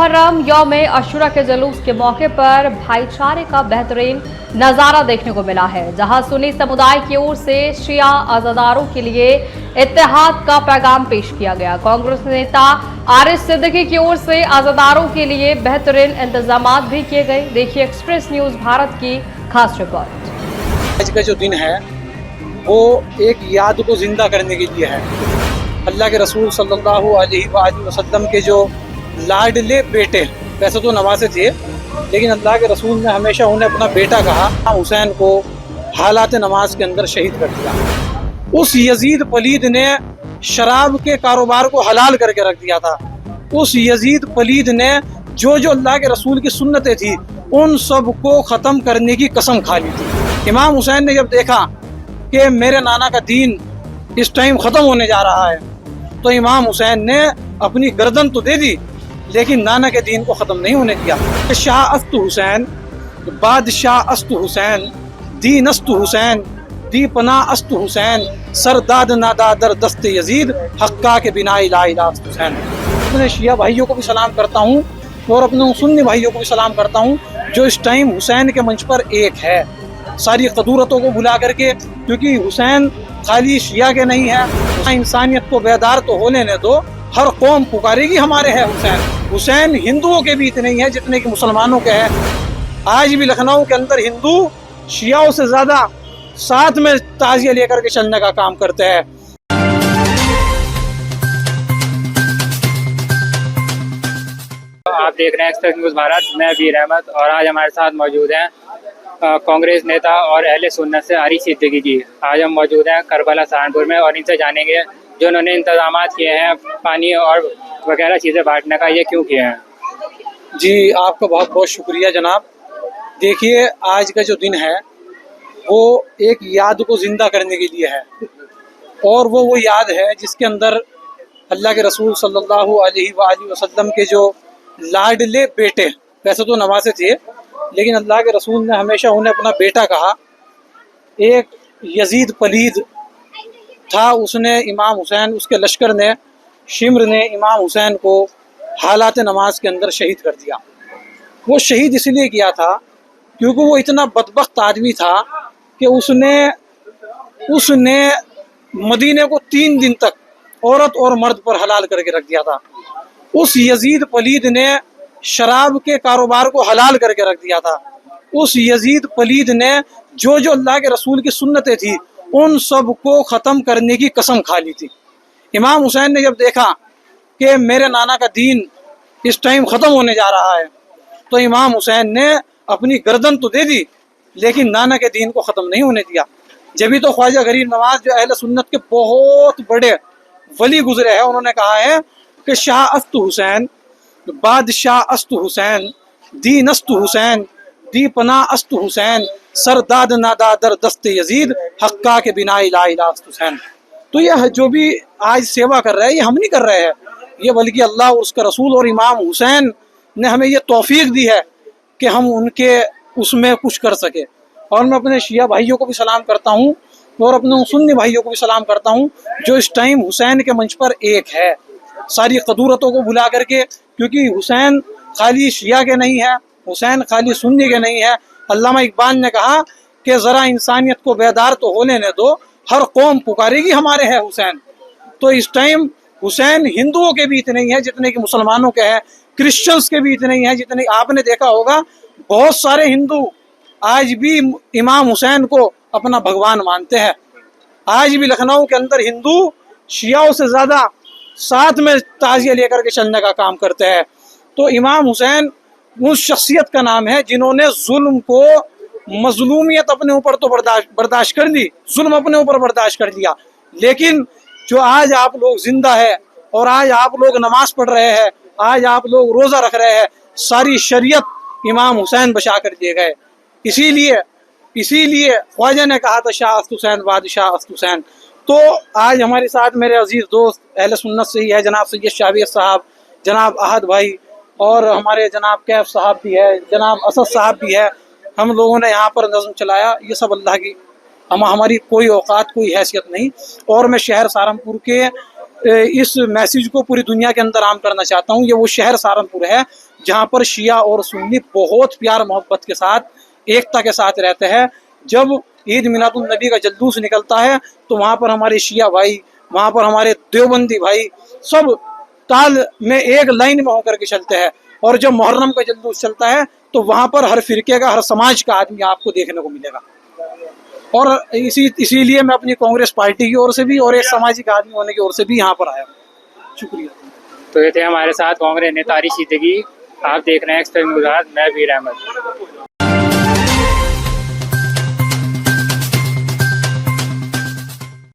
मुहर्रम यौम अशूरा के जुलूस के मौके पर भाईचारे का बेहतरीन नजारा देखने को मिला है, जहां सुन्नी समुदाय की ओर से शिया अज़ादारों के लिए इत्तेहाद का पैगाम पेश किया गया। कांग्रेस नेता आरिफ सिद्दीकी की ओर से अज़ादारों के लिए बेहतरीन इंतजाम भी किए गए। देखिए एक्सप्रेस न्यूज भारत की खास रिपोर्ट। आज का जो दिन है वो एक याद को जिंदा करने के लिए है। अल्लाह के रसूल सल्लल्लाहु अलैहि वसल्लम के जो लाडले बेटे, वैसे तो नवासे थे, लेकिन अल्लाह के रसूल ने हमेशा उन्हें अपना बेटा कहा। हुसैन को हालात नमाज के अंदर शहीद कर दिया। उस यजीद पलीद ने शराब के कारोबार को हलाल करके रख दिया था। उस यजीद पलीद ने जो जो अल्लाह के रसूल की सुन्नतें थी उन सब को ख़त्म करने की कसम खा ली थी। इमाम हुसैन ने जब देखा कि मेरे नाना का दीन इस टाइम ख़त्म होने जा रहा है, तो इमाम हुसैन ने अपनी गर्दन तो दे दी, लेकिन नाना के दीन को ख़त्म नहीं होने दिया। शाह अस्तु हुसैन, बादशाह अस्तु हुसैन, दीन अस्तु हुसैन, दी पना अस्तु हुसैन, सरदाद नादादर दस्त यजीद, हक्का के बिना इला अस्तु हुसैन। अपने शिया भाइयों को भी सलाम करता हूँ और अपने सुन्नी भाइयों को भी सलाम करता हूँ जो इस टाइम हुसैन के मंच पर एक है, सारी कदूरतों को भुला करके, क्योंकि हुसैन खाली शिया के नहीं है। इंसानियत को बेदार तो होने ने दो, हर कौम पुकारेगी हमारे है हुसैन। हुसैन हिंदुओं के भी इतने ही है जितने कि मुसलमानों के हैं। आज भी लखनऊ के अंदर हिंदू शियाओं से ज्यादा साथ में ताजिया लेकर के चलने का काम करते हैं। आप देख रहे हैं एक्सप्रेस न्यूज भारत। मैं वीर अहमद और आज हमारे साथ मौजूद हैं कांग्रेस नेता और अहले सुन्नत से आरिफ सिद्दीकी जी। आज हम मौजूद हैं करबला सहारनपुर में और इनसे जानेंगे जो उन्होंने इंतजाम किए हैं पानी और वगैरह चीज़ें बांटने का, ये क्यों किए हैं। जी, आपका बहुत बहुत शुक्रिया जनाब। देखिए, आज का जो दिन है वो एक याद को ज़िंदा करने के लिए है, और वो याद है जिसके अंदर अल्लाह के रसूल सल्लल्लाहु अलैहि वसल्लम के जो लाडले बेटे, वैसे तो नवासे थे, लेकिन अल्लाह के रसूल ने हमेशा उन्हें अपना बेटा कहा। एक यजीद पलीद था, उसने इमाम हुसैन, उसके लश्कर ने, शिम्र ने इमाम हुसैन को हालात नमाज के अंदर शहीद कर दिया। वो शहीद इसलिए किया था क्योंकि वो इतना बदबख्त आदमी था कि उसने मदीने को 3 दिन तक औरत और मर्द पर हलाल करके रख दिया था। उस यजीद पलीद ने शराब के कारोबार को हलाल करके रख दिया था। उस यजीद पलीद ने जो जो अल्लाह के रसूल की सुन्नतें थी उन सब को ख़त्म करने की कसम खा ली थी। इमाम हुसैन ने जब देखा कि मेरे नाना का दीन इस टाइम ख़त्म होने जा रहा है, तो इमाम हुसैन ने अपनी गर्दन तो दे दी, लेकिन नाना के दीन को ख़त्म नहीं होने दिया। जब भी तो ख्वाजा गरीब नवाज जो अहले सुन्नत के बहुत बड़े वली गुजरे हैं, उन्होंने कहा है कि शाह अस्तु हुसैन, बादशाह अस्तु हुसैन, दीन अस्तु हुसैन, दी पना अस्तु हुसैन, सरदाद नादादर दस्त यजीद, हक्का के बिना इला अस्तु हुसैन। तो यह जो भी आज सेवा कर रहे हैं, ये हम नहीं कर रहे हैं, ये बल्कि अल्लाह और उसका रसूल और इमाम हुसैन ने हमें ये तौफीक दी है कि हम उनके उसमें कुछ कर सके। और मैं अपने शिया भाइयों को भी सलाम करता हूँ और अपने सुन्नी भाइयों को भी सलाम करता हूँ जो इस टाइम हुसैन के मंच पर एक है, सारी कदूरतों को भुला करके, क्योंकि हुसैन खाली शिया के नहीं है, हुसैन खाली सुन्नी के नहीं है। अल्लामा इकबाल ने कहा कि ज़रा इंसानियत को बेदार तो होने ने दो, हर कौम पुकारेगी हमारे है हुसैन। तो इस टाइम हुसैन हिंदुओं के भी इतने ही हैं जितने कि मुसलमानों के हैं, क्रिश्चियंस के भी इतने ही हैं जितने। आपने देखा होगा बहुत सारे हिंदू आज भी इमाम हुसैन को अपना भगवान मानते हैं। आज भी लखनऊ के अंदर हिंदू शियाओं से ज़्यादा साथ में ताजिया लेकर के चलने का काम करते हैं। तो इमाम हुसैन उस शख्सियत का नाम है जिन्होंने जुल्म को, मजलूमियत अपने ऊपर तो बर्दाश्त कर ली, जुल्म अपने ऊपर बर्दाश्त कर लिया, लेकिन जो आज आप लोग जिंदा है और आज आप लोग नमाज पढ़ रहे हैं, आज आप लोग रोज़ा रख रहे हैं, सारी शरीयत इमाम हुसैन बचा कर दिए गए। इसीलिए ख्वाजा ने कहा था शाह अस्तु हुसैन, बादशाह अस्तु हुसैन। तो आज हमारे साथ मेरे अजीज़ दोस्त अहले सुन्नत से ही है, जनाब सैयद शाबिर साहब, जनाब अहद भाई, और हमारे जनाब कैफ साहब भी है, जनाब असद साहब भी है। हम लोगों ने यहाँ पर नज़म चलाया, ये सब अल्लाह की, हमारी कोई औकात कोई हैसियत नहीं। और मैं शहर सहारनपुर के इस मैसेज को पूरी दुनिया के अंदर आम करना चाहता हूँ। ये वो शहर सहारनपुर है जहाँ पर शिया और सुन्नी बहुत प्यार मोहब्बत के साथ, एकता के साथ रहते हैं। जब ईद मिलादुन नबी का जलूस निकलता है तो वहाँ पर हमारे शिया भाई, वहाँ पर हमारे देवबंदी भाई सब ताल में एक लाइन में होकर के चलते हैं। और जब मुहर्रम का जलूस चलता है तो वहाँ पर हर फिरके का, हर समाज का आदमी आपको देखने को मिलेगा। और इसीलिए मैं अपनी कांग्रेस पार्टी की ओर से भी और एक सामाजिक आदमी होने की ओर से भी यहाँ पर आया हूँ। शुक्रिया। तो ये थे हमारे साथ कांग्रेस नेता आरिफ सिद्दीकी। आप देख रहे हैं एक्सप्रेस न्यूज़, मैं वीर अहमद।